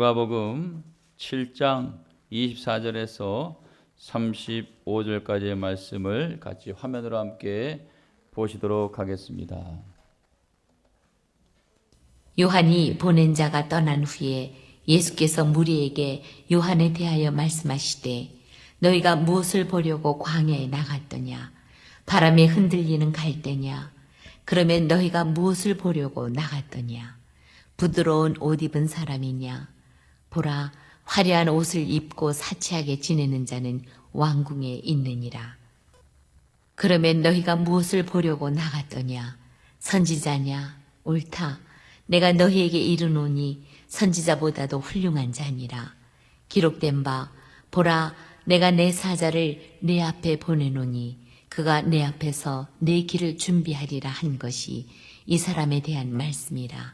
누가복음 7장 24절에서 35절까지의 말씀을 같이 화면으로 함께 보시도록 하겠습니다. 요한이 보낸 자가 떠난 후에 예수께서 무리에게 요한에 대하여 말씀하시되 너희가 무엇을 보려고 광야에 나갔더냐? 바람에 흔들리는 갈대냐? 그러면 너희가 무엇을 보려고 나갔더냐? 부드러운 옷 입은 사람이냐? 보라, 화려한 옷을 입고 사치하게 지내는 자는 왕궁에 있느니라. 그러면 너희가 무엇을 보려고 나갔더냐? 선지자냐? 옳다. 내가 너희에게 이르노니 선지자보다도 훌륭한 자니라. 기록된 바 보라, 내가 내 사자를 내 앞에 보내노니 그가 내 앞에서 내 길을 준비하리라 한 것이 이 사람에 대한 말씀이라.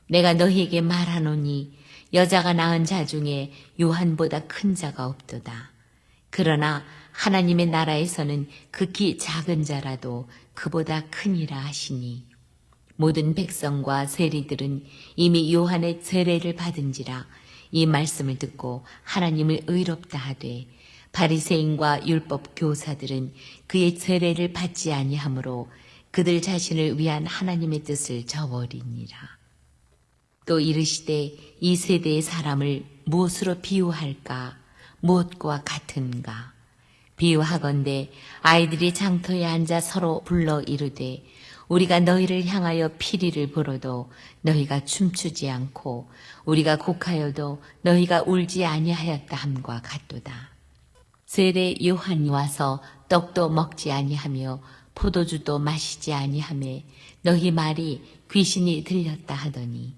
내가 너희에게 말하노니 여자가 낳은 자 중에 요한보다 큰 자가 없도다. 그러나 하나님의 나라에서는 극히 작은 자라도 그보다 크니라 하시니 모든 백성과 세리들은 이미 요한의 세례를 받은지라 이 말씀을 듣고 하나님을 의롭다 하되 바리새인과 율법 교사들은 그의 세례를 받지 아니하므로 그들 자신을 위한 하나님의 뜻을 저버리니라. 또 이르시되 이 세대의 사람을 무엇으로 비유할까? 무엇과 같은가? 비유하건대 아이들이 장터에 앉아 서로 불러 이르되 우리가 너희를 향하여 피리를 불어도 너희가 춤추지 않고 우리가 곡하여도 너희가 울지 아니하였다 함과 같도다. 세례 요한이 와서 떡도 먹지 아니하며 포도주도 마시지 아니하매 너희 말이 귀신이 들렸다 하더니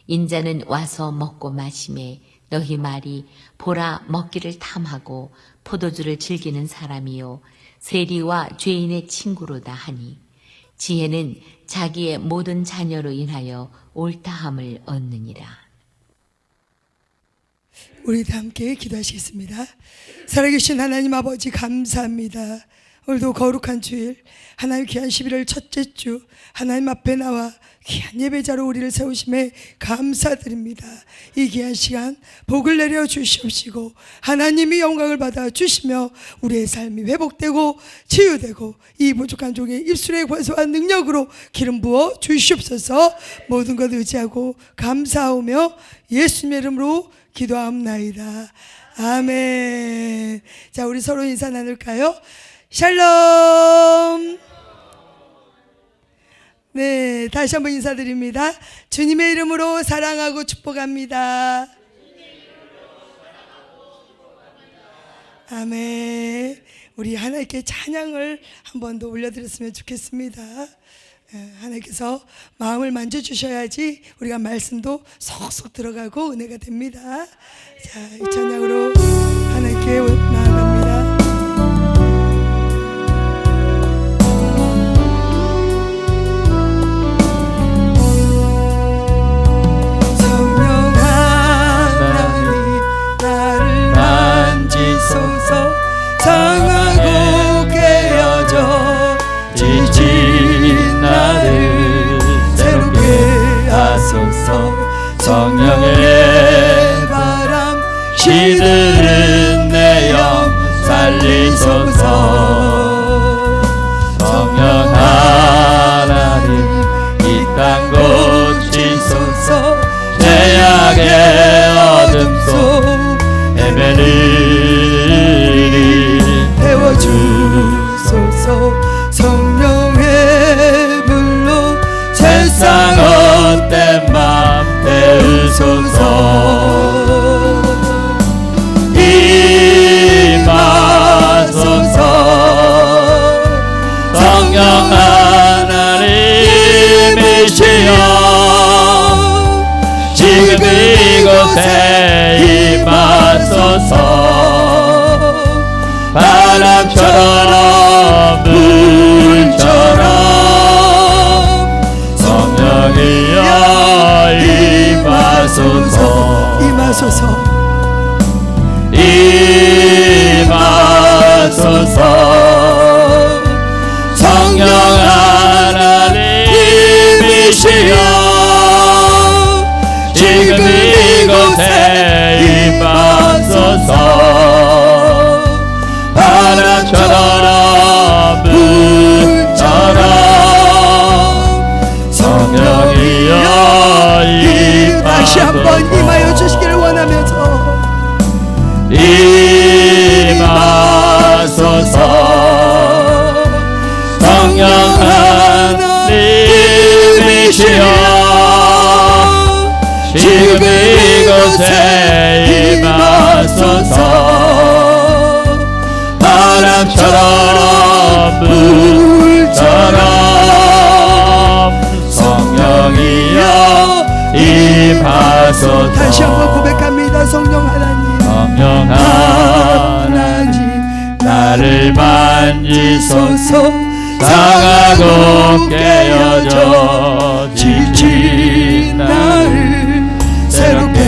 인자는 와서 먹고 마시매 너희 말이 보라 먹기를 탐하고 포도주를 즐기는 사람이요 세리와 죄인의 친구로다 하니 지혜는 자기의 모든 자녀로 인하여 옳다함을 얻느니라. 우리 다 함께 기도하시겠습니다. 살아계신 하나님 아버지 감사합니다. 오늘도 거룩한 주일 하나님 귀한 11월 첫째 주 하나님 앞에 나와 귀한 예배자로 우리를 세우심에 감사드립니다. 이 귀한 시간 복을 내려 주시옵시고 하나님이 영광을 받아 주시며 우리의 삶이 회복되고 치유되고 이 부족한 종의 입술의 권세와 능력으로 기름 부어 주시옵소서. 모든 것 의지하고 감사하며 예수님의 이름으로 기도하옵나이다. 아멘. 자, 우리 서로 인사 나눌까요? 샬롬. 네, 다시 한번 인사드립니다. 주님의 이름으로 사랑하고 축복합니다. 아멘. 우리 하나님께 찬양을 한 번 더 올려드렸으면 좋겠습니다. 하나님께서 마음을 만져주셔야지 우리가 말씀도 속속 들어가고 은혜가 됩니다. 자, 이 찬양으로 하나님께 나아갑니다. 상하고 깨어져 지친 나를 새롭게 하소서. 성령의 바람 시드는 내 영 살리소서. 성령 하나님 이 땅 고치소서. 죄악의 어둠 속 헤매는 주소서. 성령의 불로 세상 헛된 맘 태우소서. 임하소서. 성령 하나님이시여 지금 이곳에 임하소서. 바람처럼 물처럼 성령이여 임하소서. 임하소서. 임하소서. 성령 하나님이시여 지금 이곳에 이시여 지금 이곳에 임하소서 바람처럼 불처럼 성령이여 임하소서 다시 한번 고백합니다. 성령 하나님, 성령 하나님 나를 만지소서 상하고 깨어져 지친 나를 새롭게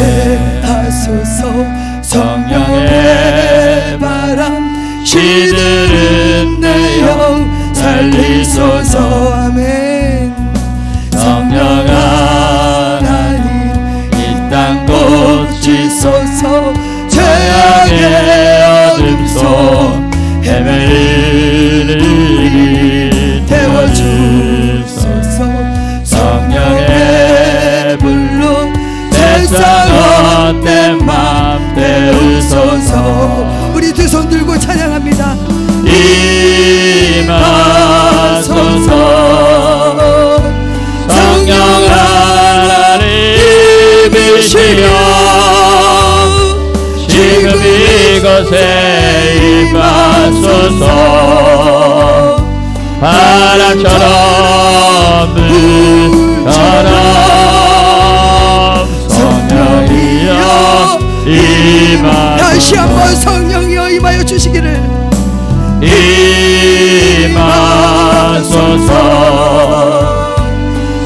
하소서. 성령의 바람 시들은 내 영 살리소서. 아멘. 성령 하나님 이 땅 고치소서 죄악의 어둠 속 헤매는 이를 태워주소서 성령의 불로 세상 헛된 맘 태우소서 우리 두 손 들고 찬양합니다. 임하소서 성령 하나님이시여 지금 이곳에 임하소서 바람처럼 불처럼 성령이여 임하소서 다시 한번 성령이여 임하여 주시기를. 임하소서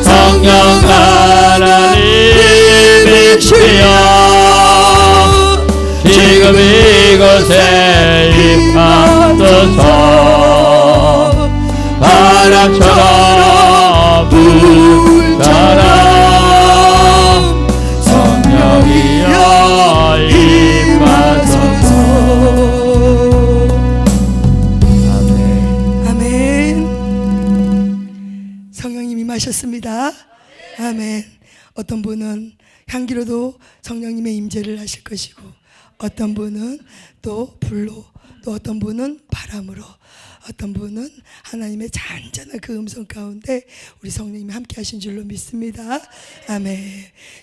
성령 하나님이시여 지금 이곳에 임하소서 바람처럼 불처럼 성령이여 임하소서 아멘. 성령님 임하셨습니다. 아멘. 어떤 분은 향기로도 성령님의 임재를 하실 것이고, 어떤 분은 또 불로, 또 어떤 분은 바람으로, 어떤 분은 하나님의 잔잔한 그 음성 가운데 우리 성령님이 함께 하신 줄로 믿습니다. 아멘.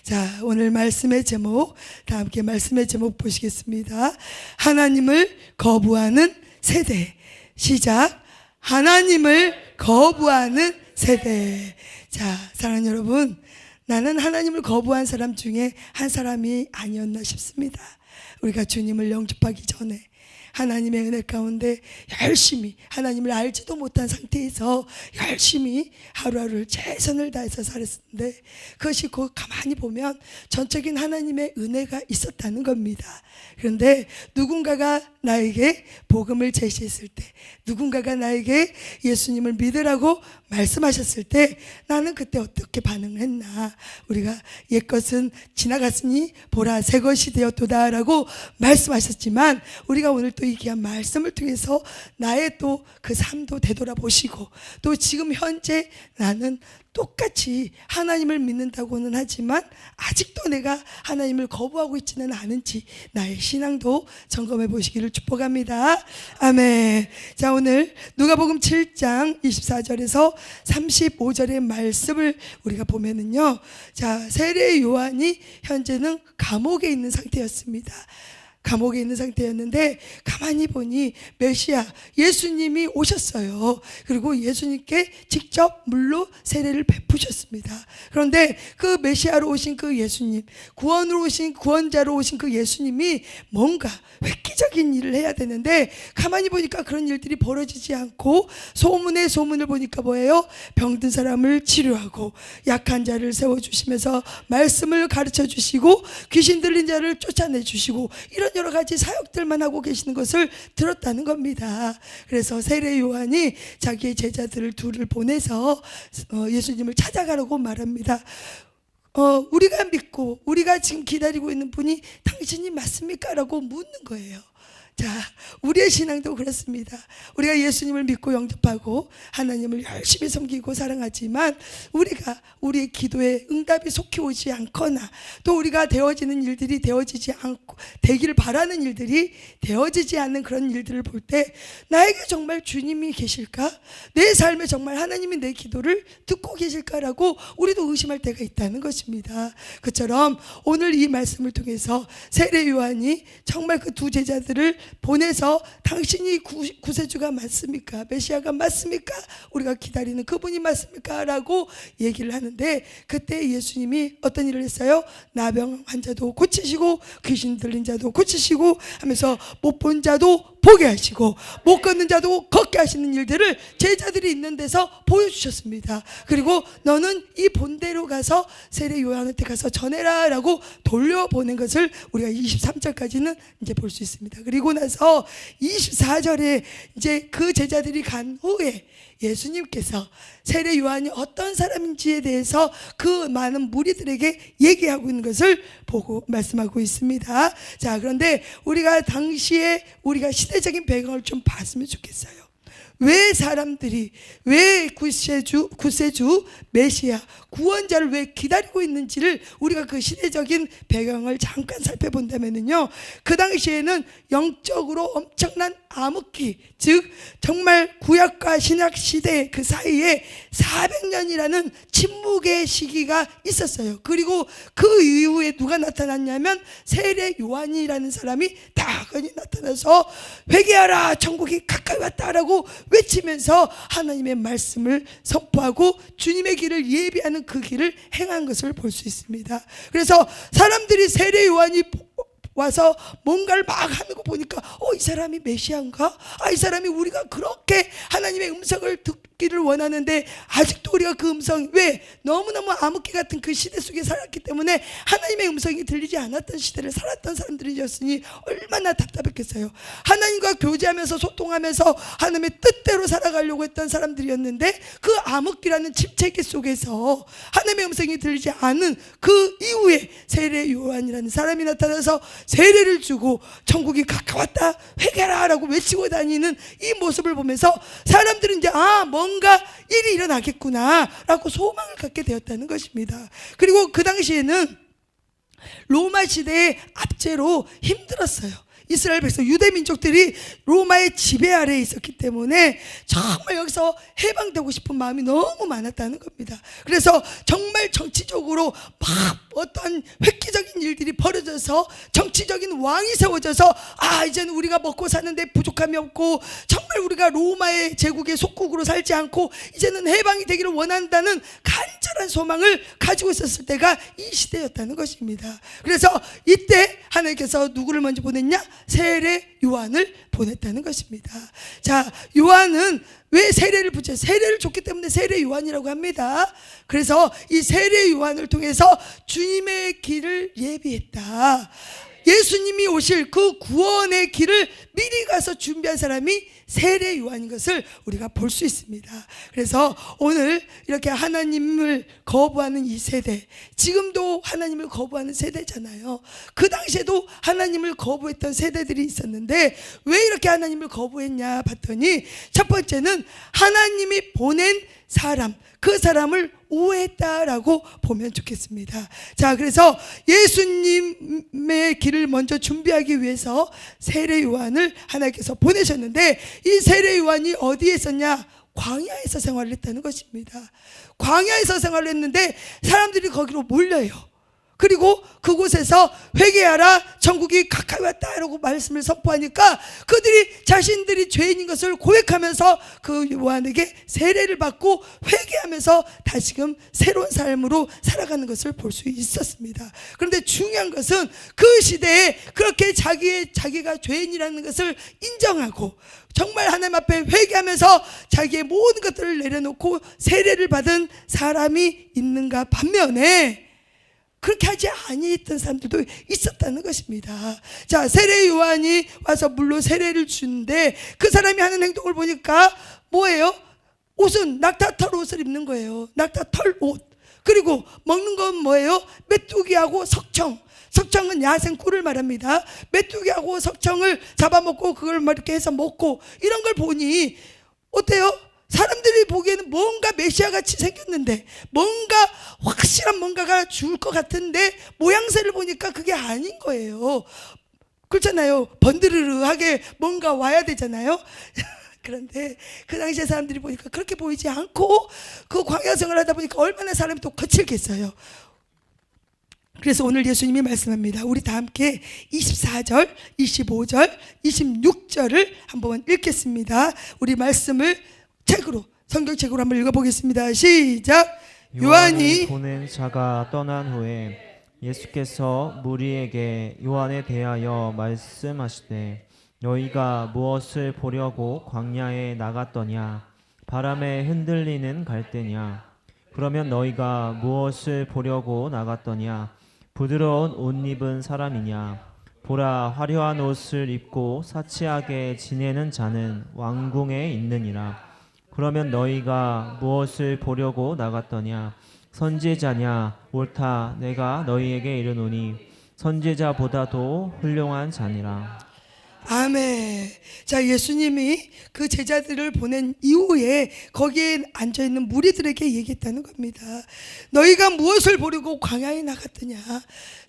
자, 오늘 말씀의 제목, 다 함께 말씀의 제목 보시겠습니다. 하나님을 거부하는 세대. 시작. 하나님을 거부하는 세대. 자, 사랑하는 여러분, 나는 하나님을 거부한 사람 중에 한 사람이 아니었나 싶습니다. 우리가 주님을 영접하기 전에 하나님의 은혜 가운데 열심히 하나님을 알지도 못한 상태에서 열심히 하루하루를 최선을 다해서 살았는데, 그것이 곧 가만히 보면 전적인 하나님의 은혜가 있었다는 겁니다. 그런데 누군가가 나에게 복음을 제시했을 때, 누군가가 나에게 예수님을 믿으라고 말씀하셨을 때 나는 그때 어떻게 반응을 했나. 우리가 옛것은 지나갔으니 보라 새 것이 되었도다 라고 말씀하셨지만, 우리가 오늘 또 이 귀한 말씀을 통해서 나의 또 그 삶도 되돌아보시고, 또 지금 현재 나는 똑같이 하나님을 믿는다고는 하지만 아직도 내가 하나님을 거부하고 있지는 않은지 나의 신앙도 점검해 보시기를 축복합니다. 아멘. 자, 오늘 누가복음 7장 24절에서 35절의 말씀을 우리가 보면은요, 자, 세례 요한이 현재는 감옥에 있는 상태였습니다. 감옥에 있는 상태였는데 가만히 보니 메시아 예수님이 오셨어요. 그리고 예수님께 직접 물로 세례를 베푸셨습니다. 그런데 그 메시아로 오신 그 예수님, 구원으로 오신 구원자로 오신 그 예수님이 뭔가 획기적인 일을 해야 되는데 가만히 보니까 그런 일들이 벌어지지 않고, 소문에 소문을 보니까 뭐예요? 병든 사람을 치료하고 약한 자를 세워주시면서 말씀을 가르쳐 주시고 귀신 들린 자를 쫓아내 주시고, 이런 여러 가지 사역들만 하고 계시는 것을 들었다는 겁니다. 그래서 세례 요한이 자기의 제자들을 둘을 보내서 예수님을 찾아가라고 말합니다. 우리가 믿고 우리가 지금 기다리고 있는 분이 당신이 맞습니까? 라고 묻는 거예요. 자, 우리의 신앙도 그렇습니다. 우리가 예수님을 믿고 영접하고 하나님을 열심히 섬기고 사랑하지만 우리가 우리의 기도에 응답이 속히 오지 않거나 또 우리가 되어지는 일들이 되어지지 않고 되기를 바라는 일들이 되어지지 않는 그런 일들을 볼 때 나에게 정말 주님이 계실까? 내 삶에 정말 하나님이 내 기도를 듣고 계실까라고 우리도 의심할 때가 있다는 것입니다. 그처럼 오늘 이 말씀을 통해서 세례 요한이 정말 그 두 제자들을 보내서 당신이 구세주가 맞습니까? 메시아가 맞습니까? 우리가 기다리는 그분이 맞습니까? 라고 얘기를 하는데 그때 예수님이 어떤 일을 했어요? 나병 환자도 고치시고 귀신 들린 자도 고치시고 하면서 못 본 자도 보게 하시고 못 걷는 자도 걷게 하시는 일들을 제자들이 있는 데서 보여주셨습니다. 그리고 너는 이 본대로 가서 세례 요한한테 가서 전해라 라고 돌려보낸 것을 우리가 23절까지는 이제 볼 수 있습니다. 그리고 나서 24절에 이제 그 제자들이 간 후에 예수님께서 세례 요한이 어떤 사람인지에 대해서 그 많은 무리들에게 얘기하고 있는 것을 보고 말씀하고 있습니다. 자, 그런데 우리가 당시에 우리가 시대적인 배경을 좀 봤으면 좋겠어요. 왜 사람들이 왜 구세주 메시아 구원자를 왜 기다리고 있는지를 우리가 그 시대적인 배경을 잠깐 살펴본다면요, 그 당시에는 영적으로 엄청난 암흑기, 즉 정말 구약과 신약 시대 그 사이에 400년이라는 침묵의 시기가 있었어요. 그리고 그 이후에 누가 나타났냐면 세례 요한이라는 사람이 다근히 나타나서 회개하라 천국이 가까이 왔다라고 외치면서 하나님의 말씀을 선포하고 주님의 길을 예비하는 그 길을 행한 것을 볼 수 있습니다. 그래서 사람들이 세례 요한이 와서 뭔가를 막 하는 거 보니까 이 사람이 메시아인가? 이 사람이 우리가 그렇게 하나님의 음성을 듣기를 원하는데 아직도 우리가 그 음성, 왜? 너무너무 암흑기 같은 그 시대 속에 살았기 때문에 하나님의 음성이 들리지 않았던 시대를 살았던 사람들이었으니 얼마나 답답했겠어요. 하나님과 교제하면서 소통하면서 하나님의 뜻대로 살아가려고 했던 사람들이었는데 그 암흑기라는 침체기 속에서 하나님의 음성이 들리지 않은 그 이후에 세례 요한이라는 사람이 나타나서 세례를 주고 천국이 가까웠다 회개하라 라고 외치고 다니는 이 모습을 보면서 사람들은 이제 뭔가 일이 일어나겠구나 라고 소망을 갖게 되었다는 것입니다. 그리고 그 당시에는 로마 시대의 압제로 힘들었어요. 이스라엘 백성, 유대 민족들이 로마의 지배 아래에 있었기 때문에 정말 여기서 해방되고 싶은 마음이 너무 많았다는 겁니다. 그래서 정말 정치적으로 막 어떤 획기적인 일들이 벌어져서 정치적인 왕이 세워져서 이제는 우리가 먹고 사는데 부족함이 없고 정말 우리가 로마의 제국의 속국으로 살지 않고 이제는 해방이 되기를 원한다는 간절한 소망을 가지고 있었을 때가 이 시대였다는 것입니다. 그래서 이때 하나님께서 누구를 먼저 보냈냐? 세례 요한을 보냈다는 것입니다. 자, 요한은 왜 세례를 붙여요? 세례를 줬기 때문에 세례 요한이라고 합니다. 그래서 이 세례 요한을 통해서 주님의 길을 예비했다. 예수님이 오실 그 구원의 길을 미리 가서 준비한 사람이 세례 요한인 것을 우리가 볼 수 있습니다. 그래서 오늘 이렇게 하나님을 거부하는 이 세대, 지금도 하나님을 거부하는 세대잖아요. 그 당시에도 하나님을 거부했던 세대들이 있었는데 왜 이렇게 하나님을 거부했냐 봤더니 첫 번째는 하나님이 보낸 사람, 그 사람을 오해했다라고 보면 좋겠습니다. 자, 그래서 예수님의 길을 먼저 준비하기 위해서 세례 요한을 하나님께서 보내셨는데 이 세례 요한이 어디에 있었냐? 광야에서 생활을 했다는 것입니다. 광야에서 생활을 했는데 사람들이 거기로 몰려요. 그리고 그곳에서 회개하라 천국이 가까이 왔다 라고 말씀을 선포하니까 그들이 자신들이 죄인인 것을 고백하면서 그 요한에게 세례를 받고 회개하면서 다시금 새로운 삶으로 살아가는 것을 볼 수 있었습니다. 그런데 중요한 것은 그 시대에 그렇게 자기가 죄인이라는 것을 인정하고 정말 하나님 앞에 회개하면서 자기의 모든 것들을 내려놓고 세례를 받은 사람이 있는가 반면에 그렇게 하지 아니했던 사람들도 있었다는 것입니다. 자, 세례 요한이 와서 물로 세례를 주는데 그 사람이 하는 행동을 보니까 뭐예요? 옷은 낙타털 옷을 입는 거예요. 낙타털 옷. 그리고 먹는 건 뭐예요? 메뚜기하고 석청. 석청은 야생 꿀을 말합니다. 메뚜기하고 석청을 잡아먹고 그걸 뭐 이렇게 해서 먹고 이런 걸 보니 어때요? 사람들이 보기에는 뭔가 메시아 같이 생겼는데 뭔가 확실한 뭔가가 줄 것 같은데 모양새를 보니까 그게 아닌 거예요. 그렇잖아요. 번드르르하게 뭔가 와야 되잖아요. 그런데 그 당시에 사람들이 보니까 그렇게 보이지 않고 그 광야 생활을 하다 보니까 얼마나 사람이 또 거칠겠어요. 그래서 오늘 예수님이 말씀합니다. 우리 다 함께 24절, 25절, 26절을 한번 읽겠습니다. 우리 말씀을 책으로, 성경책으로 한번 읽어보겠습니다. 시작. 요한이 보낸 자가 떠난 후에 예수께서 무리에게 요한에 대하여 말씀하시되 너희가 무엇을 보려고 광야에 나갔더냐? 바람에 흔들리는 갈대냐? 그러면 너희가 무엇을 보려고 나갔더냐? 부드러운 옷 입은 사람이냐? 보라, 화려한 옷을 입고 사치하게 지내는 자는 왕궁에 있느니라. 그러면 너희가 무엇을 보려고 나갔더냐? 선지자냐? 옳다, 내가 너희에게 이르노니 선지자보다도 훌륭한 자니라. 아멘. 자, 예수님이 그 제자들을 보낸 이후에 거기에 앉아있는 무리들에게 얘기했다는 겁니다. 너희가 무엇을 보려고 광야에 나갔더냐?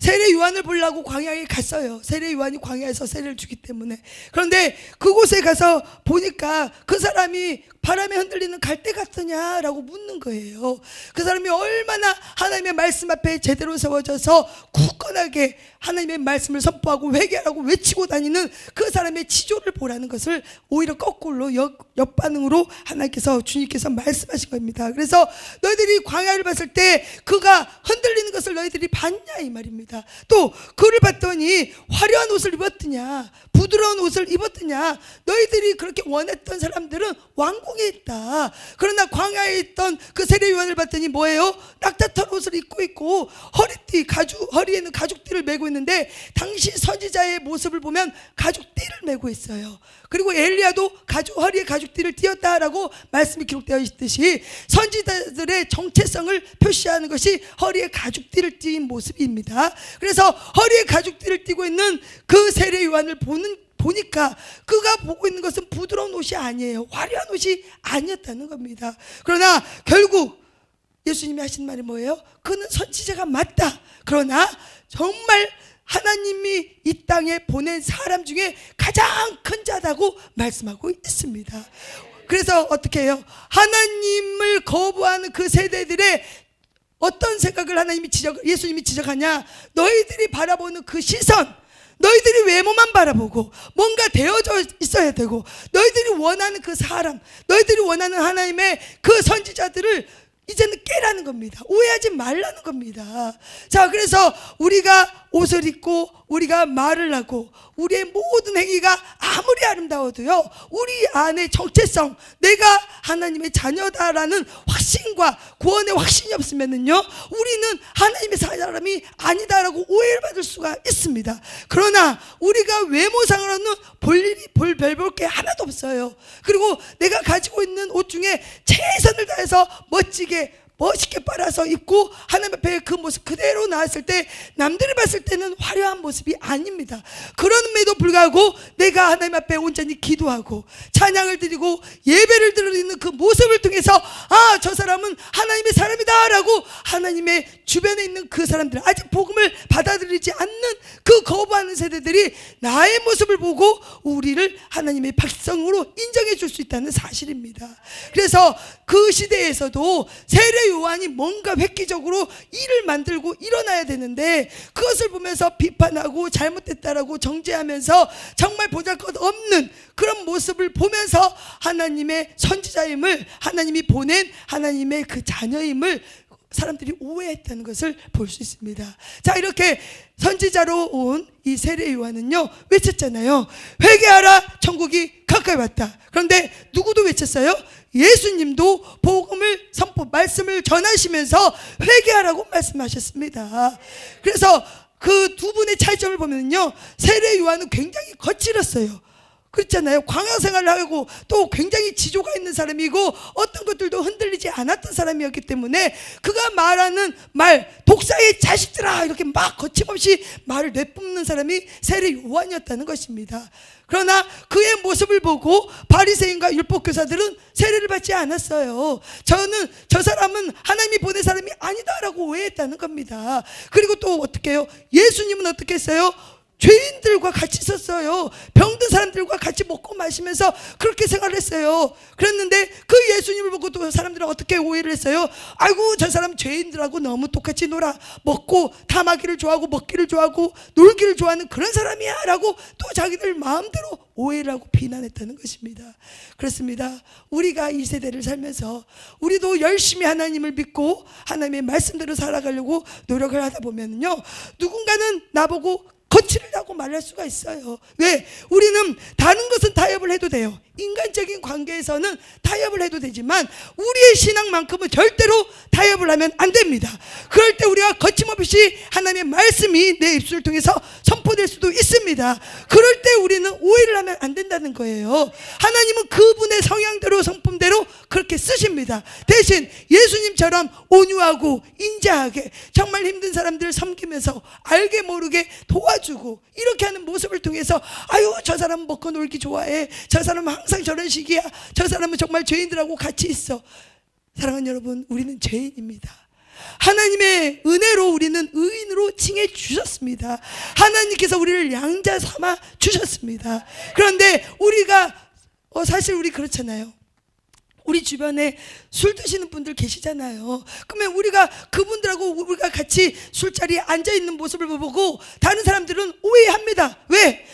세례 요한을 보려고 광야에 갔어요. 세례 요한이 광야에서 세례를 주기 때문에. 그런데 그곳에 가서 보니까 그 사람이 바람에 흔들리는 갈대 같더냐라고 묻는 거예요. 그 사람이 얼마나 하나님의 말씀 앞에 제대로 세워져서 굳건하게 하나님의 말씀을 선포하고 회개하라고 외치고 다니는 그 사람의 지조를 보라는 것을 오히려 거꾸로 역반응으로 하나님께서, 주님께서 말씀하신 겁니다. 그래서 너희들이 광야를 봤을 때 그가 흔들리는 것을 너희들이 봤냐 이 말입니다. 또 그를 봤더니 화려한 옷을 입었더냐, 부드러운 옷을 입었더냐. 너희들이 그렇게 원했던 사람들은 왕궁에 있다. 그러나 광야에 있던 그 세례 요한을 봤더니 뭐예요? 낙타털 옷을 입고 있고 허리에는 가죽띠를 메고 있는데 당시 선지자의 모습을 보면 가죽띠를 메고 있어요. 그리고 엘리야도 허리에 가죽띠를 띄었다라고 말씀이 기록되어 있듯이 선지자들의 정체성을 표시하는 것이 허리에 가죽띠를 띈 모습입니다. 그래서 허리에 가죽띠를 띠고 있는 그 세례 요한을 보니까 그가 보고 있는 것은 부드러운 옷이 아니에요. 화려한 옷이 아니었다는 겁니다. 그러나 결국 예수님이 하신 말이 뭐예요? 그는 선지자가 맞다. 그러나 정말 하나님이 이 땅에 보낸 사람 중에 가장 큰 자다고 말씀하고 있습니다. 그래서 어떻게 해요? 하나님을 거부하는 그 세대들의 어떤 생각을 예수님이 지적하냐? 너희들이 바라보는 그 시선, 너희들이 외모만 바라보고 뭔가 되어져 있어야 되고, 너희들이 원하는 그 사람, 너희들이 원하는 하나님의 그 선지자들을 이제는 깨라는 겁니다. 오해하지 말라는 겁니다. 자, 그래서 우리가 옷을 입고 우리가 말을 하고 우리의 모든 행위가 아무리 아름다워도요, 우리 안에 정체성, 내가 하나님의 자녀다라는 확신과 구원의 확신이 없으면은요, 우리는 하나님의 사람이 아니다라고 오해를 받을 수가 있습니다. 그러나 우리가 외모상으로는 별 볼 게 하나도 없어요. 그리고 내가 가지고 있는 옷 중에 최선을 다해서 멋있게 빨아서 입고 하나님 앞에 그 모습 그대로 나왔을 때 남들이 봤을 때는 화려한 모습이 아닙니다. 그럼에도 불구하고 내가 하나님 앞에 온전히 기도하고 찬양을 드리고 예배를 드리는 그 모습을 통해서 저 사람은 하나님의 사람이다 라고 하나님의 주변에 있는 그 사람들, 아직 복음을 받아들이지 않는 그 거부하는 세대들이 나의 모습을 보고 우리를 하나님의 백성으로 인정해 줄 수 있다는 사실입니다. 그래서 그 시대에서도 세례 요한이 뭔가 획기적으로 일을 만들고 일어나야 되는데 그것을 보면서 비판하고 잘못됐다라고 정죄하면서 정말 보잘것없는 그런 모습을 보면서 하나님의 선지자임을, 하나님이 보낸 하나님의 그 자녀임을 사람들이 오해했다는 것을 볼 수 있습니다. 자, 이렇게 선지자로 온 이 세례 요한은요 외쳤잖아요. 회개하라, 천국이 가까이 왔다. 그런데 누구도 외쳤어요? 예수님도 복음을 말씀을 전하시면서 회개하라고 말씀하셨습니다. 그래서 그 두 분의 차이점을 보면요, 세례 요한은 굉장히 거칠었어요. 그렇잖아요. 광야 생활을 하고 또 굉장히 지조가 있는 사람이고 어떤 것들도 흔들리지 않았던 사람이었기 때문에 그가 말하는 말, 독사의 자식들아 이렇게 막 거침없이 말을 내뿜는 사람이 세례 요한이었다는 것입니다. 그러나 그의 모습을 보고 바리새인과 율법교사들은 세례를 받지 않았어요. 저 사람은 하나님이 보낸 사람이 아니다라고 오해했다는 겁니다. 그리고 또 어떻게 해요? 예수님은 어떻게 했어요? 죄인들과 같이 있었어요. 병든 사람들과 같이 먹고 마시면서 그렇게 생활을 했어요. 그랬는데 그 예수님을 보고 또 사람들은 어떻게 오해를 했어요? 아이고 저 사람 죄인들하고 너무 똑같이 놀아 먹고 탐하기를 좋아하고 먹기를 좋아하고 놀기를 좋아하는 그런 사람이야 라고 또 자기들 마음대로 오해를 하고 비난했다는 것입니다. 그렇습니다. 우리가 이 세대를 살면서 우리도 열심히 하나님을 믿고 하나님의 말씀대로 살아가려고 노력을 하다 보면요, 누군가는 나보고 거칠다고 말할 수가 있어요. 왜? 우리는 다른 것은 타협을 해도 돼요. 인간적인 관계에서는 타협을 해도 되지만 우리의 신앙만큼은 절대로 타협을 하면 안 됩니다. 그럴 때 우리가 거침없이 하나님의 말씀이 내 입술을 통해서 선포될 수도 있습니다. 그럴 때 우리는 오해를 하면 안 된다는 거예요. 하나님은 그분의 성향대로 성품대로 그렇게 쓰십니다. 대신 예수님처럼 온유하고 인자하게 정말 힘든 사람들을 섬기면서 알게 모르게 도와주고 이렇게 하는 모습을 통해서 아유 저 사람은 먹고 놀기 좋아해, 저 사람은 항상 저런 식이야, 저 사람은 정말 죄인들하고 같이 있어. 사랑하는 여러분, 우리는 죄인입니다. 하나님의 은혜로 우리는 의인으로 칭해 주셨습니다. 하나님께서 우리를 양자 삼아 주셨습니다. 그런데 우리가 사실 우리 그렇잖아요. 우리 주변에 술 드시는 분들 계시잖아요. 그러면 우리가 그분들하고 우리가 같이 술자리에 앉아있는 모습을 보고 다른 사람들은 오해합니다. 왜?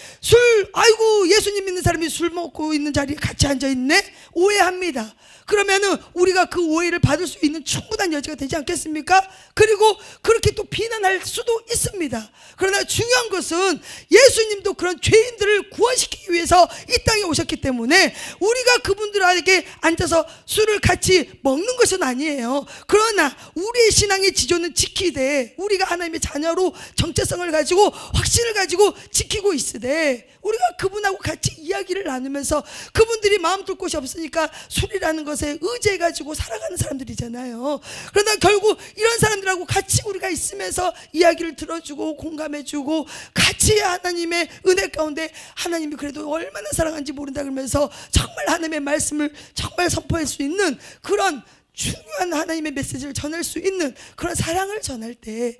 아이고 예수님 믿는 사람이 술 먹고 있는 자리에 같이 앉아있네? 오해합니다. 그러면은 우리가 그 오해를 받을 수 있는 충분한 여지가 되지 않겠습니까? 그리고 그렇게 또 비난할 수도 있습니다. 그러나 중요한 것은 예수님도 그런 죄인들을 구원시키기 위해서 이 땅에 오셨기 때문에 우리가 그분들에게 앉아서 술을 같이 먹는 것은 아니에요. 그러나 우리의 신앙의 지조는 지키되 우리가 하나님의 자녀로 정체성을 가지고 확신을 가지고 지키고 있으되 우리가 그분하고 같이 이야기를 나누면서 그분들이 마음 둘 곳이 없으니까 술이라는 것에 의지해가지고 살아가는 사람들이잖아요. 그러나 결국 이런 사람들하고 같이 우리가 있으면서 이야기를 들어주고 공감해주고 같이 하나님의 은혜 가운데 하나님이 그래도 얼마나 사랑하는지 모른다 그러면서 정말 하나님의 말씀을 정말 선포할 수 있는 그런 중요한 하나님의 메시지를 전할 수 있는 그런 사랑을 전할 때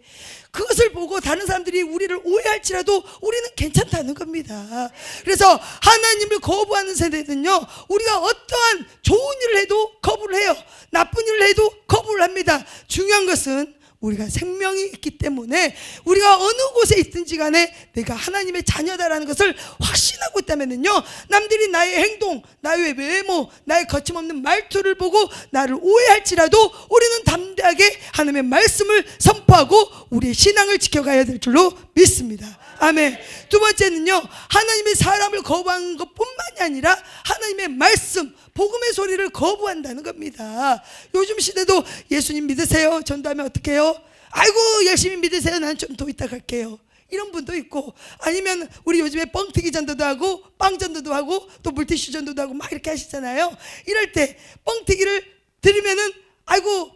그것을 보고 다른 사람들이 우리를 오해할지라도 우리는 괜찮다는 겁니다. 그래서 하나님을 거부하는 세대는요, 우리가 어떠한 좋은 일을 해도 거부를 해요. 나쁜 일을 해도 거부를 합니다. 중요한 것은 우리가 생명이 있기 때문에 우리가 어느 곳에 있든지 간에 내가 하나님의 자녀다라는 것을 확신하고 있다면요, 남들이 나의 행동, 나의 외모, 나의 거침없는 말투를 보고 나를 오해할지라도 우리는 담대하게 하나님의 말씀을 선포하고 우리의 신앙을 지켜가야 될 줄로 믿습니다. 아멘. 두 번째는요, 하나님의 사람을 거부하는 것뿐만이 아니라 하나님의 말씀, 복음의 소리를 거부한다는 겁니다. 요즘 시대도 예수님 믿으세요? 전도하면 어떻게 해요? 아이고 열심히 믿으세요. 난 좀 더 이따 갈게요. 이런 분도 있고, 아니면 우리 요즘에 뻥튀기 전도도 하고 빵 전도도 하고 또 물티슈 전도도 하고 막 이렇게 하시잖아요. 이럴 때 뻥튀기를 드리면은 아이고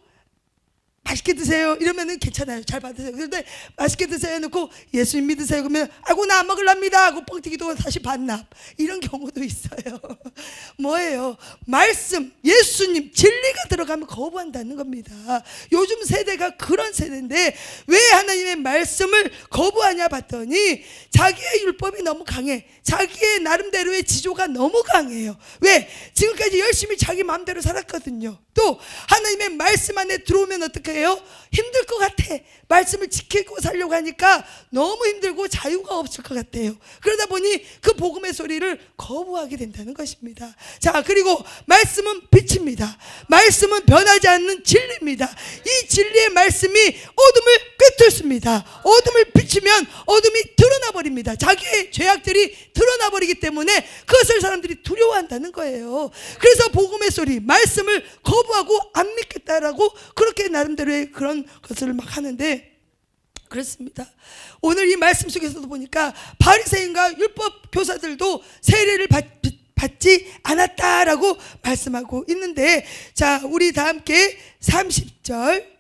맛있게 드세요 이러면은 괜찮아요. 잘 받으세요. 그런데 맛있게 드세요 해놓고 예수님 믿으세요 그러면 아이고 나 안 먹으랍니다 하고 뻥튀기도 다시 반납, 이런 경우도 있어요. 뭐예요? 말씀, 예수님, 진리가 들어가면 거부한다는 겁니다. 요즘 세대가 그런 세대인데 왜 하나님의 말씀을 거부하냐 봤더니 자기의 율법이 너무 강해, 자기의 나름대로의 지조가 너무 강해요. 왜? 지금까지 열심히 자기 마음대로 살았거든요. 또 하나님의 말씀 안에 들어오면 어떻게 해요? 힘들 것 같아. 말씀을 지키고 살려고 하니까 너무 힘들고 자유가 없을 것 같아요. 그러다 보니 그 복음의 소리를 거부하게 된다는 것입니다. 자, 그리고 말씀은 빛입니다. 말씀은 변하지 않는 진리입니다. 이 진리의 말씀이 어둠을 꿰뚫습니다. 어둠을 비추면 어둠이 드러나 버립니다. 자기의 죄악들이 드러나 버리기 때문에 그것을 사람들이 두려워한다는 거예요. 그래서 복음의 소리, 말씀을 거부하고 안 믿겠다라고 그렇게 나름대로의 그런 것을 막 하는데, 그렇습니다. 오늘 이 말씀 속에서도 보니까 바리새인과 율법 교사들도 세례를 받지 않았다라고 말씀하고 있는데, 자, 우리 다 함께 30절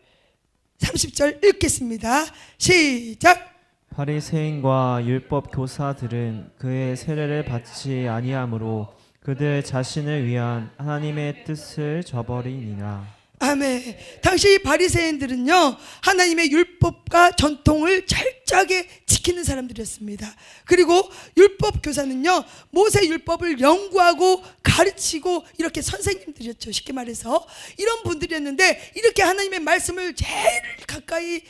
읽겠습니다. 시작. 바리새인과 율법 교사들은 그의 세례를 받지 아니하므로 그들 자신을 위한 하나님의 뜻을 저버리니라. 아멘. 당시 바리새인들은요, 하나님의 율법과 전통을 철저하게 지키는 사람들이었습니다. 그리고 율법 교사는요, 모세 율법을 연구하고 가르치고 이렇게 선생님들이었죠. 쉽게 말해서 이런 분들이었는데, 이렇게 하나님의 말씀을 제일 가까이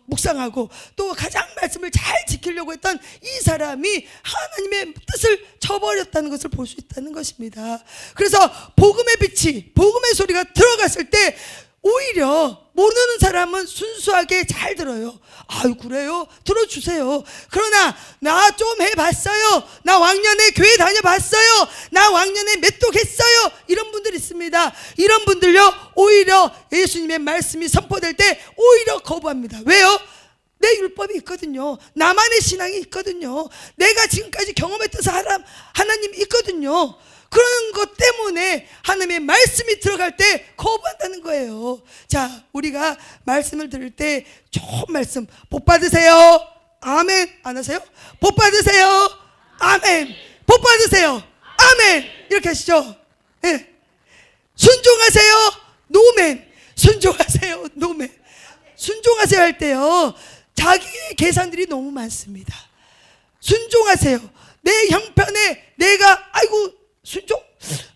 묵상하고 또 가장 말씀을 잘 지키려고 했던 이 사람이 하나님의 뜻을 저버렸다는 것을 볼 수 있다는 것입니다. 그래서 복음의 빛이, 복음의 소리가 들어갔을 때 오히려 모르는 사람은 순수하게 잘 들어요. 아유, 그래요? 들어주세요. 그러나 나 좀 해봤어요. 나 왕년에 교회 다녀봤어요. 나 왕년에 메뚜했어요. 이런 분들 있습니다. 이런 분들요, 오히려 예수님의 말씀이 선포될 때 오히려 거부합니다. 왜요? 내 율법이 있거든요. 나만의 신앙이 있거든요. 내가 지금까지 경험했던 사람 하나님이 있거든요. 그런 것 때문에 하나님의 말씀이 들어갈 때 거부한다는 거예요. 자, 우리가 말씀을 들을 때 좋은 말씀, 복 받으세요. 아멘. 안 하세요? 복 받으세요. 아멘. 복 받으세요. 아멘. 이렇게 하시죠. 네. 순종하세요. 노멘. 순종하세요. 노멘. 순종하세요 할 때요, 자기의 계산들이 너무 많습니다. 순종하세요. 내 형편에 내가 아이고 순종?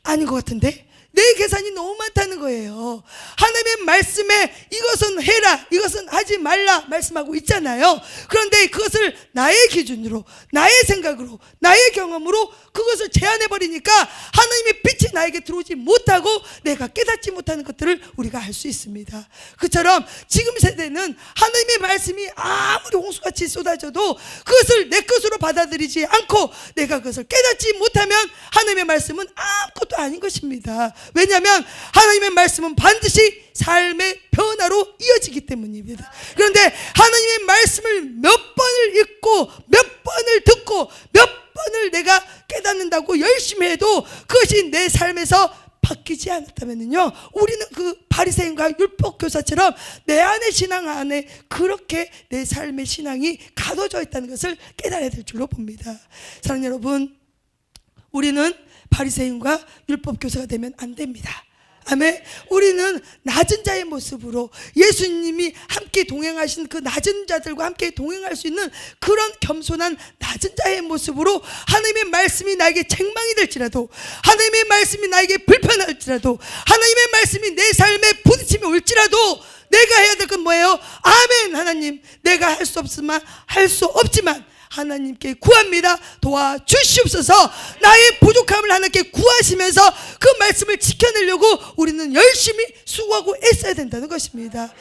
아닌 것 같은데? 내 계산이 너무 많다는 거예요. 하나님의 말씀에 이것은 해라, 이것은 하지 말라 말씀하고 있잖아요. 그런데 그것을 나의 기준으로, 나의 생각으로, 나의 경험으로 그것을 제한해버리니까 하나님의 빛이 나에게 들어오지 못하고 내가 깨닫지 못하는 것들을 우리가 알 수 있습니다. 그처럼 지금 세대는 하나님의 말씀이 아무리 홍수같이 쏟아져도 그것을 내 것으로 받아들이지 않고 내가 그것을 깨닫지 못하면 하나님의 말씀은 아무것도 아닌 것입니다. 왜냐하면 하나님의 말씀은 반드시 삶의 변화로 이어지기 때문입니다. 그런데 하나님의 말씀을 몇 번을 읽고 몇 번을 듣고 몇 번을 내가 깨닫는다고 열심히 해도 그것이 내 삶에서 바뀌지 않았다면요, 우리는 그 바리새인과 율법 교사처럼 내 안의 신앙 안에 그렇게 내 삶의 신앙이 가둬져 있다는 것을 깨달아야 될 줄로 봅니다. 사랑하는 여러분, 우리는 바리새인과 율법 교사가 되면 안 됩니다. 아멘. 우리는 낮은 자의 모습으로 예수님이 함께 동행하신 그 낮은 자들과 함께 동행할 수 있는 그런 겸손한 낮은 자의 모습으로 하나님의 말씀이 나에게 책망이 될지라도, 하나님의 말씀이 나에게 불편할지라도, 하나님의 말씀이 내 삶에 부딪힘이 올지라도 내가 해야 될 건 뭐예요? 아멘. 하나님, 내가 할 수 없지만 하나님께 구합니다. 도와주시옵소서. 나의 부족함을 하나님께 구하시면서 그 말씀을 지켜내려고 우리는 열심히 수고하고 애써야 된다는 것입니다.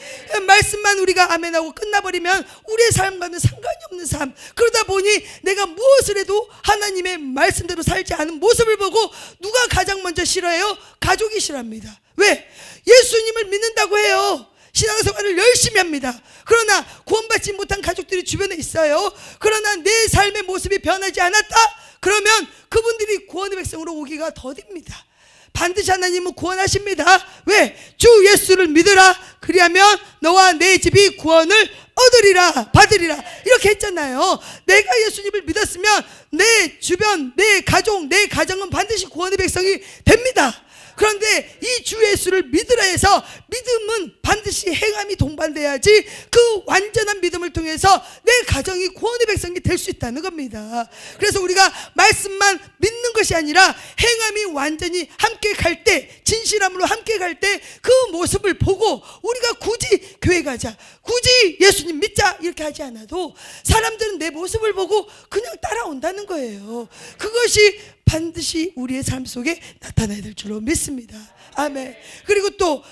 말씀만 우리가 아멘하고 끝나버리면 우리의 삶과는 상관이 없는 삶, 그러다 보니 내가 무엇을 해도 하나님의 말씀대로 살지 않은 모습을 보고 누가 가장 먼저 싫어해요? 가족이 싫어합니다. 왜? 예수님을 믿는다고 해요. 신앙생활을 열심히 합니다. 그러나 구원받지 못한 가족들이 주변에 있어요. 그러나 내 삶의 모습이 변하지 않았다? 그러면 그분들이 구원의 백성으로 오기가 더딥니다. 반드시 하나님은 구원하십니다. 왜? 주 예수를 믿으라. 그리하면 너와 내 집이 구원을 얻으리라, 받으리라, 이렇게 했잖아요. 내가 예수님을 믿었으면 내 주변, 내 가족, 내 가정은 반드시 구원의 백성이 됩니다. 그런데 이 주 예수를 믿으라 해서 믿음은 반드시 행함이 동반돼야지 그 완전한 믿음을 통해서 내 가정이 구원의 백성이 될 수 있다는 겁니다. 그래서 우리가 말씀만 믿는 것이 아니라 행함이 완전히 함께 갈 때, 진실함으로 함께 갈 때 그 모습을 보고 우리가 굳이 교회 가자, 굳이 예수님 믿자 이렇게 하지 않아도 사람들은 내 모습을 보고 그냥 따라온다는 거예요. 그것이 반드시 우리의 삶 속에 나타나야 될 줄로 믿습니다. 아멘. 그리고 또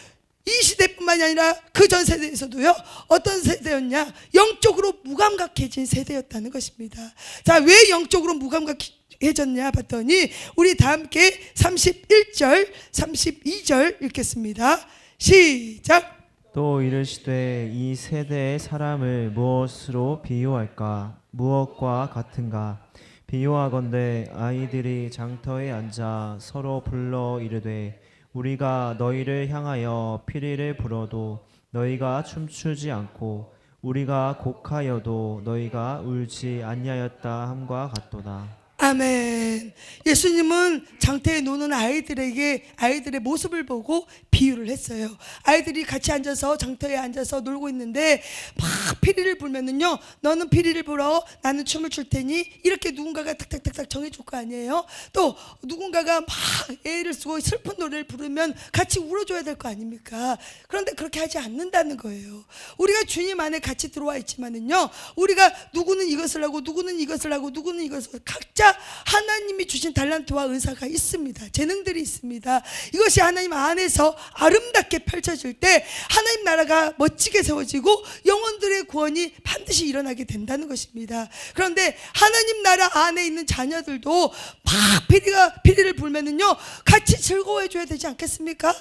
이 시대뿐만이 아니라 그 전 세대에서도요, 어떤 세대였냐? 영적으로 무감각해진 세대였다는 것입니다. 자, 왜 영적으로 무감각해졌냐 봤더니 우리 다 함께 31절, 32절 읽겠습니다. 시작. 또 이르시되 이 세대의 사람을 무엇으로 비유할까? 무엇과 같은가? 비유하건대 아이들이 장터에 앉아 서로 불러 이르되 우리가 너희를 향하여 피리를 불어도 너희가 춤추지 않고 우리가 곡하여도 너희가 울지 아니하였다 함과 같도다. 아멘. 예수님은 장터에 노는 아이들에게 아이들의 모습을 보고 비유를 했어요. 아이들이 같이 앉아서 장터에 앉아서 놀고 있는데 막 피리를 불면은요, 너는 피리를 불어, 나는 춤을 출 테니, 이렇게 누군가가 탁탁탁탁 정해줄 거 아니에요. 또 누군가가 막 애를 쓰고 슬픈 노래를 부르면 같이 울어줘야 될 거 아닙니까? 그런데 그렇게 하지 않는다는 거예요. 우리가 주님 안에 같이 들어와 있지만은요, 우리가 누구는 이것을 하고 누구는 이것을 하고 누구는 이것을, 각자 하나님이 주신 달란트와 은사가 있습니다. 재능들이 있습니다. 이것이 하나님 안에서 아름답게 펼쳐질 때 하나님 나라가 멋지게 세워지고 영혼들의 구원이 반드시 일어나게 된다는 것입니다. 그런데 하나님 나라 안에 있는 자녀들도 막 피리를 불면은요, 같이 즐거워해 줘야 되지 않겠습니까?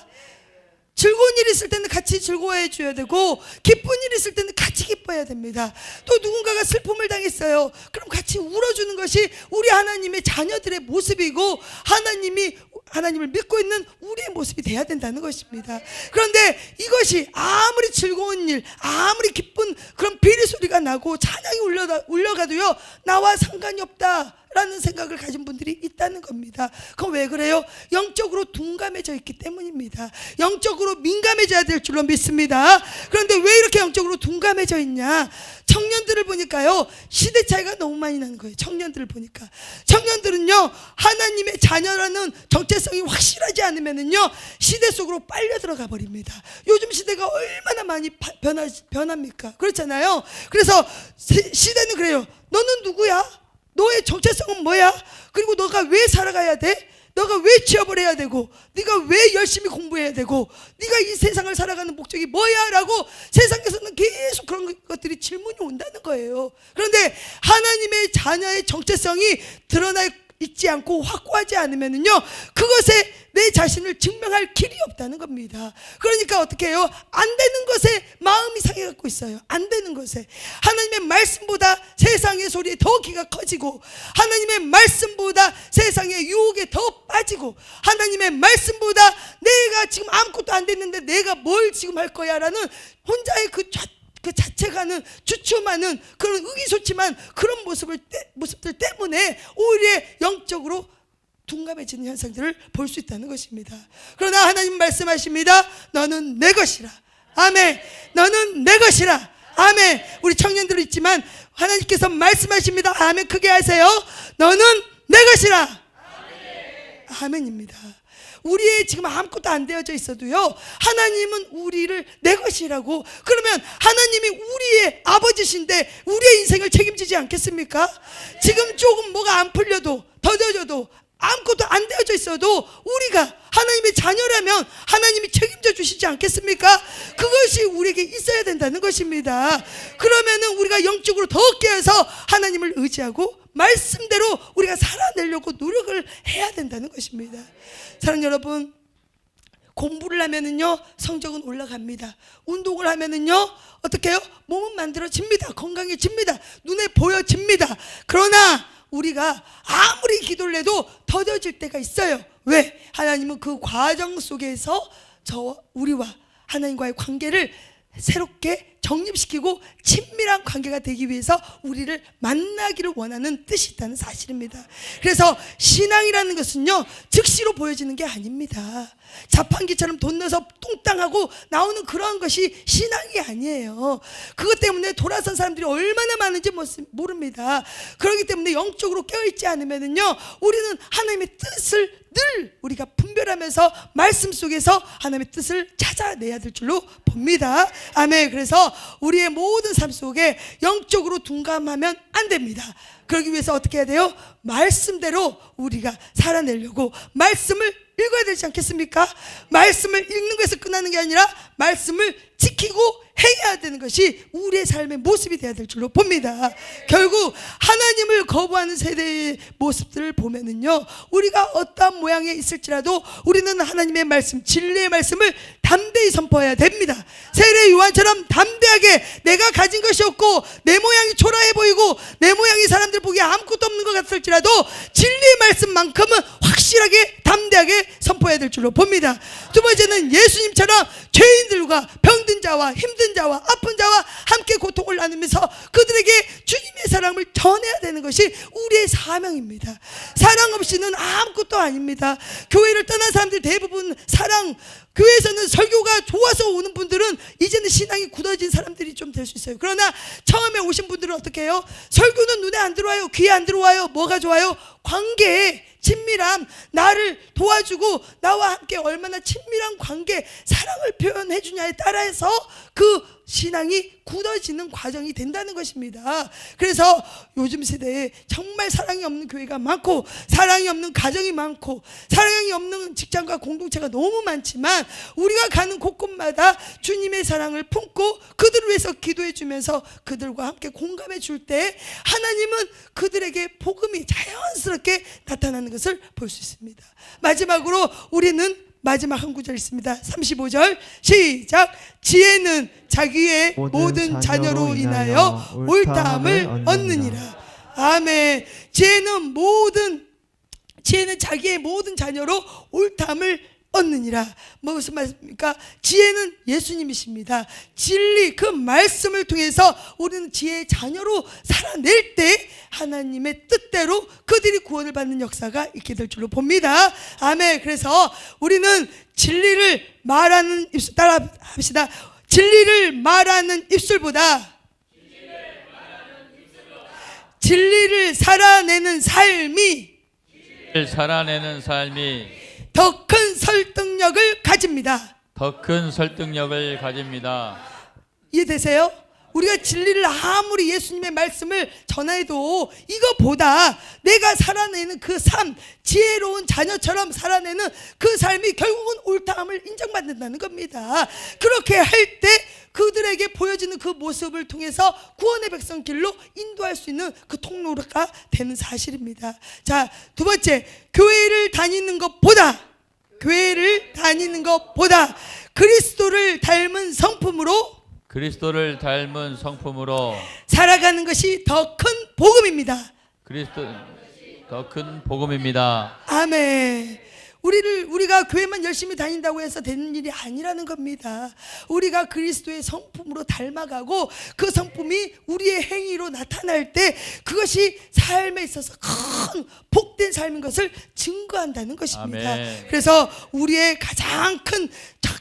즐거운 일이 있을 때는 같이 즐거워해 줘야 되고, 기쁜 일이 있을 때는 같이 기뻐해야 됩니다. 또 누군가가 슬픔을 당했어요. 그럼 같이 울어주는 것이 우리 하나님의 자녀들의 모습이고, 하나님을 믿고 있는 우리의 모습이 돼야 된다는 것입니다. 그런데 이것이 아무리 즐거운 일, 아무리 기쁜 그런 비리 소리가 나고 찬양이 울려가도요, 나와 상관이 없다 라는 생각을 가진 분들이 있다는 겁니다. 그건 왜 그래요? 영적으로 둔감해져 있기 때문입니다. 영적으로 민감해져야 될 줄로 믿습니다. 그런데 왜 이렇게 영적으로 둔감해져 있냐? 청년들을 보니까요, 시대 차이가 너무 많이 나는 거예요. 청년들을 보니까, 청년들은요, 하나님의 자녀라는 정체성이 확실하지 않으면은요, 시대 속으로 빨려 들어가 버립니다. 요즘 시대가 얼마나 많이 변합니까? 그렇잖아요. 그래서 시대는 그래요. 너는 누구야? 너의 정체성은 뭐야? 그리고 너가 왜 살아가야 돼? 너가 왜 취업을 해야 되고, 네가 왜 열심히 공부해야 되고, 네가 이 세상을 살아가는 목적이 뭐야? 라고 세상에서는 계속 그런 것들이 질문이 온다는 거예요. 그런데 하나님의 자녀의 정체성이 드러나 있지 않고 확고하지 않으면은요, 그것에 내 자신을 증명할 길이 없다는 겁니다. 그러니까 어떻게 해요? 안 되는 것에 마음이 상해갖고 있어요. 안 되는 것에. 하나님의 말씀보다 세상의 소리에 더 귀가 커지고, 하나님의 말씀보다 세상의 유혹에 더 빠지고, 하나님의 말씀보다 내가 지금 아무것도 안 됐는데 내가 뭘 지금 할 거야 라는 혼자의 그 자책하는, 주춤하는 그런 의기소침한 그런 모습들 때문에 오히려 영적으로 둔감해지는 현상들을 볼 수 있다는 것입니다. 그러나 하나님 말씀하십니다. 너는 내 것이라. 아멘. 너는 내 것이라. 아멘. 우리 청년들 있지만 하나님께서 말씀하십니다. 아멘. 크게 하세요. 너는 내 것이라. 아멘입니다. 우리의 지금 아무것도 안 되어져 있어도요, 하나님은 우리를 내 것이라고. 그러면 하나님이 우리의 아버지신데 우리의 인생을 책임지지 않겠습니까? 지금 조금 뭐가 안 풀려도, 더뎌져도, 아무것도 안 되어져 있어도 우리가 하나님의 자녀라면 하나님이 책임져 주시지 않겠습니까? 그것이 우리에게 있어야 된다는 것입니다. 그러면은 우리가 영적으로 더 깨어서 하나님을 의지하고 말씀대로 우리가 살아내려고 노력을 해야 된다는 것입니다. 사랑하는 여러분, 공부를 하면은요, 성적은 올라갑니다. 운동을 하면은요, 어떻게 해요? 몸은 만들어집니다. 건강해집니다. 눈에 보여집니다. 그러나 우리가 아무리 기도를 해도 더뎌질 때가 있어요. 왜? 하나님은 그 과정 속에서 우리와 하나님과의 관계를 새롭게 정립시키고 친밀한 관계가 되기 위해서 우리를 만나기를 원하는 뜻이 있다는 사실입니다. 그래서 신앙이라는 것은요, 즉시로 보여지는 게 아닙니다. 자판기처럼 돈 넣어서 뚱땅하고 나오는 그런 것이 신앙이 아니에요. 그것 때문에 돌아선 사람들이 얼마나 많은지 모릅니다. 그렇기 때문에 영적으로 깨어있지 않으면요, 우리는 하나님의 뜻을 늘 우리가 분별하면서 말씀 속에서 하나님의 뜻을 찾아내야 될 줄로 봅니다. 아멘. 그래서 우리의 모든 삶 속에 영적으로 둔감하면 안 됩니다. 그러기 위해서 어떻게 해야 돼요? 말씀대로 우리가 살아내려고 말씀을 읽어야 되지 않겠습니까? 말씀을 읽는 것에서 끝나는 게 아니라 말씀을 지키고 행해야 되는 것이 우리의 삶의 모습이 되어야 될 줄로 봅니다. 결국 하나님을 거부하는 세대의 모습들을 보면은요, 우리가 어떠한 모양에 있을지라도 우리는 하나님의 말씀, 진리의 말씀을 담대히 선포해야 됩니다. 세례 요한처럼 담대하게 내가 가진 것이 없고 내 모양이 초라해 보이고 내 모양이 사람들 보기에 아무것도 없는 것 같을지라도 진리의 말씀만큼은 확실하게 담대하게 선포해야 될 줄로 봅니다. 두 번째는 예수님처럼 죄인들과 병든 자와 힘든 자와 아픈 자와 함께 고통을 나누면서 그들에게 주님의 사랑을 전해야 되는 것이 우리의 사명입니다. 사랑 없이는 아무것도 아닙니다. 교회를 떠난 사람들 대부분 사랑, 교회에서는 설교가 좋아서 오는 분들은 이제는 신앙이 굳어진 사람들이 좀 될 수 있어요. 그러나 처음에 오신 분들은 어떻게 해요? 설교는 눈에 안 들어와요. 귀에 안 들어와요. 뭐가 좋아요? 관계, 친밀함, 나를 도와주고 나와 함께 얼마나 친밀한 관계, 사랑을 표현해 주냐에 따라서 그 신앙이 굳어지는 과정이 된다는 것입니다. 그래서 요즘 세대에 정말 사랑이 없는 교회가 많고 사랑이 없는 가정이 많고 사랑이 없는 직장과 공동체가 너무 많지만 우리가 가는 곳곳마다 주님의 사랑을 품고 그들을 위해서 기도해 주면서 그들과 함께 공감해 줄 때 하나님은 그들에게 복음이 자연스럽게 나타나는 것을 볼 수 있습니다. 마지막으로 우리는 마지막 한 구절 있습니다. 35절 시작. 지혜는 자기의 모든 자녀로 인하여 옳다함을 얻느니라. 아멘. 지혜는 자기의 모든 자녀로 옳다함을 얻느니라. 무슨 말입니까? 지혜는 예수님이십니다. 진리, 그 말씀을 통해서 우리는 지혜의 자녀로 살아낼 때 하나님의 뜻대로 그들이 구원을 받는 역사가 있게 될 줄로 봅니다. 아멘. 그래서 우리는 진리를 말하는 입술, 따라 합시다. 진리를 말하는 입술보다 진리를 살아내는 삶이 더 큰 설득력을 가집니다. 더 큰 설득력을 가집니다. 이해되세요? 우리가 진리를 아무리 예수님의 말씀을 전해도 이거보다 내가 살아내는 그 삶, 지혜로운 자녀처럼 살아내는 그 삶이 결국은 옳다함을 인정받는다는 겁니다. 그렇게 할 때 그들에게 보여지는 그 모습을 통해서 구원의 백성 길로 인도할 수 있는 그 통로가 되는 사실입니다. 자, 두 번째, 교회를 다니는 것보다 그리스도를 닮은 성품으로 살아가는 것이 더 큰 복음입니다. 더 큰 복음입니다. 아멘. 우리가 교회만 열심히 다닌다고 해서 되는 일이 아니라는 겁니다. 우리가 그리스도의 성품으로 닮아가고 그 성품이 우리의 행위로 나타날 때 그것이 삶에 있어서 큰 복된 삶인 것을 증거한다는 것입니다. 아멘. 그래서 우리의 가장 큰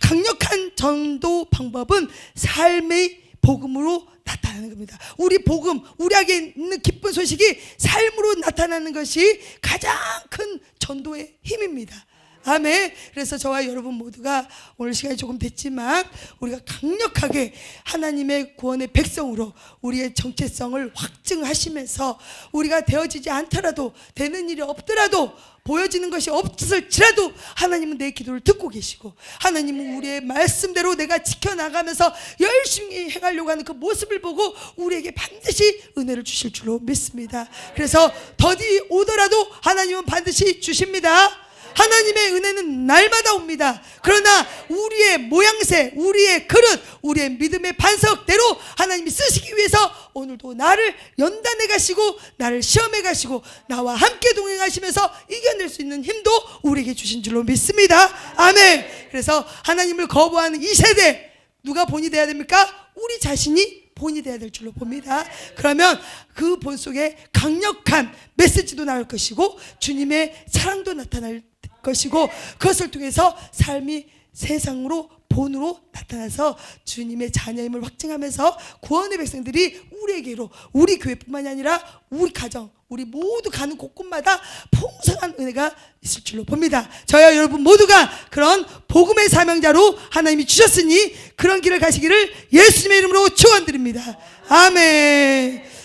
강력한 전도 방법은 삶의 복음으로 나타나는 겁니다. 우리 복음, 우리에게 있는 기쁜 소식이 삶으로 나타나는 것이 가장 큰 전도의 힘입니다. 아멘. 그래서 저와 여러분 모두가 오늘 시간이 조금 됐지만 우리가 강력하게 하나님의 구원의 백성으로 우리의 정체성을 확증하시면서 우리가 되어지지 않더라도, 되는 일이 없더라도, 보여지는 것이 없을지라도 하나님은 내 기도를 듣고 계시고 하나님은 우리의 말씀대로 내가 지켜나가면서 열심히 행하려고 하는 그 모습을 보고 우리에게 반드시 은혜를 주실 줄로 믿습니다. 그래서 더디 오더라도 하나님은 반드시 주십니다. 하나님의 은혜는 날마다 옵니다. 그러나 우리의 모양새, 우리의 그릇, 우리의 믿음의 반석대로 하나님이 쓰시기 위해서 오늘도 나를 연단해 가시고 나를 시험해 가시고 나와 함께 동행하시면서 이겨낼 수 있는 힘도 우리에게 주신 줄로 믿습니다. 아멘. 그래서 하나님을 거부하는 이 세대, 누가 본이 돼야 됩니까? 우리 자신이 본이 돼야 될 줄로 봅니다. 그러면 그 본 속에 강력한 메시지도 나올 것이고 주님의 사랑도 나타날 것이고 그것을 통해서 삶이 세상으로 본으로 나타나서 주님의 자녀임을 확증하면서 구원의 백성들이 우리에게로, 우리 교회뿐만이 아니라 우리 가정, 우리 모두 가는 곳곳마다 풍성한 은혜가 있을 줄로 봅니다. 저와 여러분 모두가 그런 복음의 사명자로 하나님이 주셨으니 그런 길을 가시기를 예수님의 이름으로 축원드립니다. 아멘.